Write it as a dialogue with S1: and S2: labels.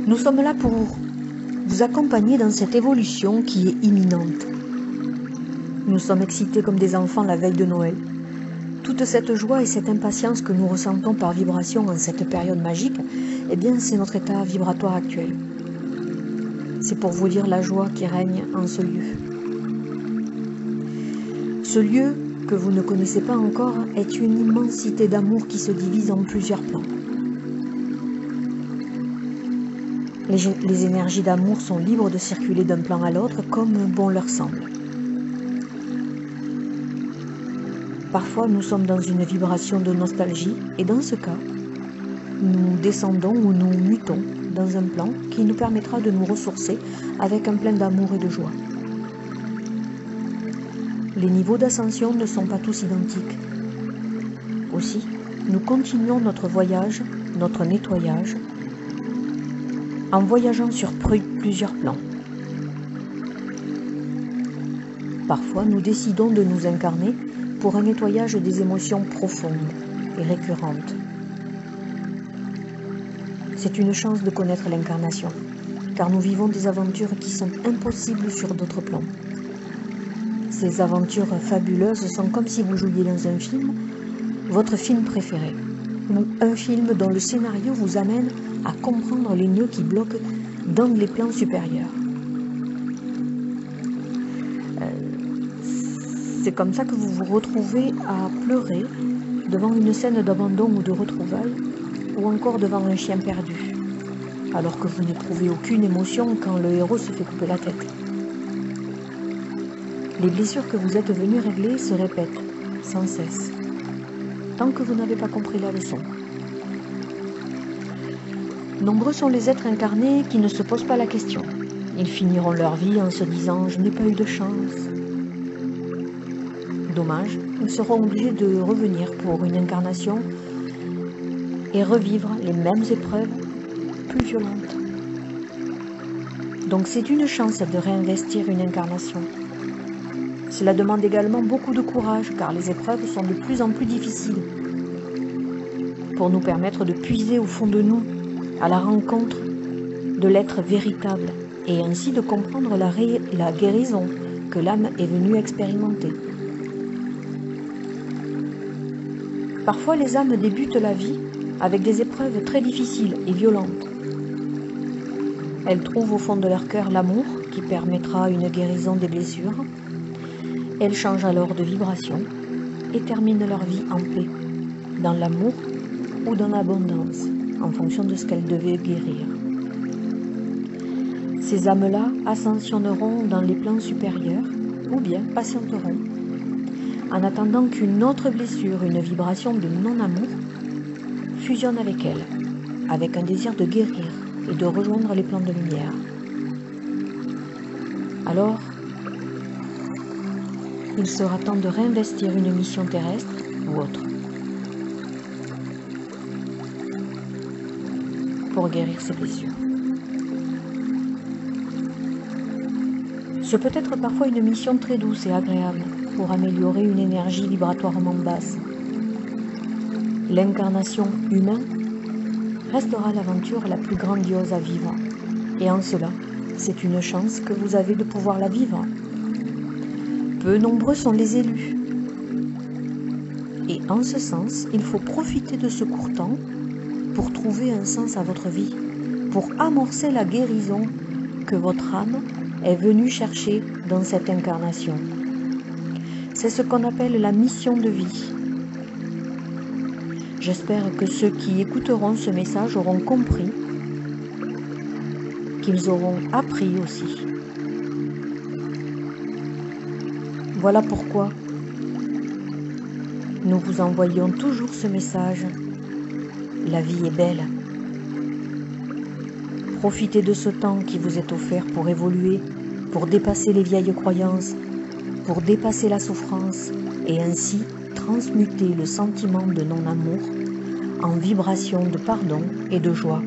S1: Nous sommes là pour vous accompagner dans cette évolution qui est imminente. Nous sommes excités comme des enfants la veille de Noël. Toute cette joie et cette impatience que nous ressentons par vibration en cette période magique, eh bien c'est notre état vibratoire actuel. C'est pour vous dire la joie qui règne en ce lieu. Ce lieu que vous ne connaissez pas encore est une immensité d'amour qui se divise en plusieurs plans. Les énergies d'amour sont libres de circuler d'un plan à l'autre comme bon leur semble. Parfois, nous sommes dans une vibration de nostalgie et dans ce cas, nous descendons ou nous mutons dans un plan qui nous permettra de nous ressourcer avec un plein d'amour et de joie. Les niveaux d'ascension ne sont pas tous identiques. Aussi, nous continuons notre voyage, notre nettoyage, en voyageant sur plusieurs plans. Parfois, nous décidons de nous incarner pour un nettoyage des émotions profondes et récurrentes. C'est une chance de connaître l'incarnation, car nous vivons des aventures qui sont impossibles sur d'autres plans. Ces aventures fabuleuses sont comme si vous jouiez dans un film, votre film préféré, ou un film dont le scénario vous amène à comprendre les nœuds qui bloquent dans les plans supérieurs. C'est comme ça que vous vous retrouvez à pleurer devant une scène d'abandon ou de retrouvailles, ou encore devant un chien perdu, alors que vous n'éprouvez aucune émotion quand le héros se fait couper la tête. Les blessures que vous êtes venu régler se répètent sans cesse, tant que vous n'avez pas compris la leçon. Nombreux sont les êtres incarnés qui ne se posent pas la question. Ils finiront leur vie en se disant « je n'ai pas eu de chance ». Dommage, ils seront obligés de revenir pour une incarnation et revivre les mêmes épreuves plus violentes. Donc c'est une chance de réinvestir une incarnation. Cela demande également beaucoup de courage car les épreuves sont de plus en plus difficiles. Pour nous permettre de puiser au fond de nous à la rencontre de l'être véritable et ainsi de comprendre la guérison que l'âme est venue expérimenter. Parfois les âmes débutent la vie avec des épreuves très difficiles et violentes. Elles trouvent au fond de leur cœur l'amour qui permettra une guérison des blessures. Elles changent alors de vibration et terminent leur vie en paix, dans l'amour ou dans l'abondance, en fonction de ce qu'elles devaient guérir. Ces âmes-là ascensionneront dans les plans supérieurs ou bien patienteront, en attendant qu'une autre blessure, une vibration de non-amour, fusionne avec elles, avec un désir de guérir et de rejoindre les plans de lumière. Alors, il sera temps de réinvestir une mission terrestre ou autre pour guérir ces blessures. Ce peut être parfois une mission très douce et agréable pour améliorer une énergie vibratoirement basse. L'incarnation humaine restera l'aventure la plus grandiose à vivre, et en cela, c'est une chance que vous avez de pouvoir la vivre. Peu nombreux sont les élus. Et en ce sens, il faut profiter de ce court temps pour trouver un sens à votre vie, pour amorcer la guérison que votre âme est venue chercher dans cette incarnation. C'est ce qu'on appelle la mission de vie. J'espère que ceux qui écouteront ce message auront compris, qu'ils auront appris aussi. Voilà pourquoi nous vous envoyons toujours ce message. La vie est belle. Profitez de ce temps qui vous est offert pour évoluer, pour dépasser les vieilles croyances, pour dépasser la souffrance et ainsi transmuter le sentiment de non-amour en vibration de pardon et de joie.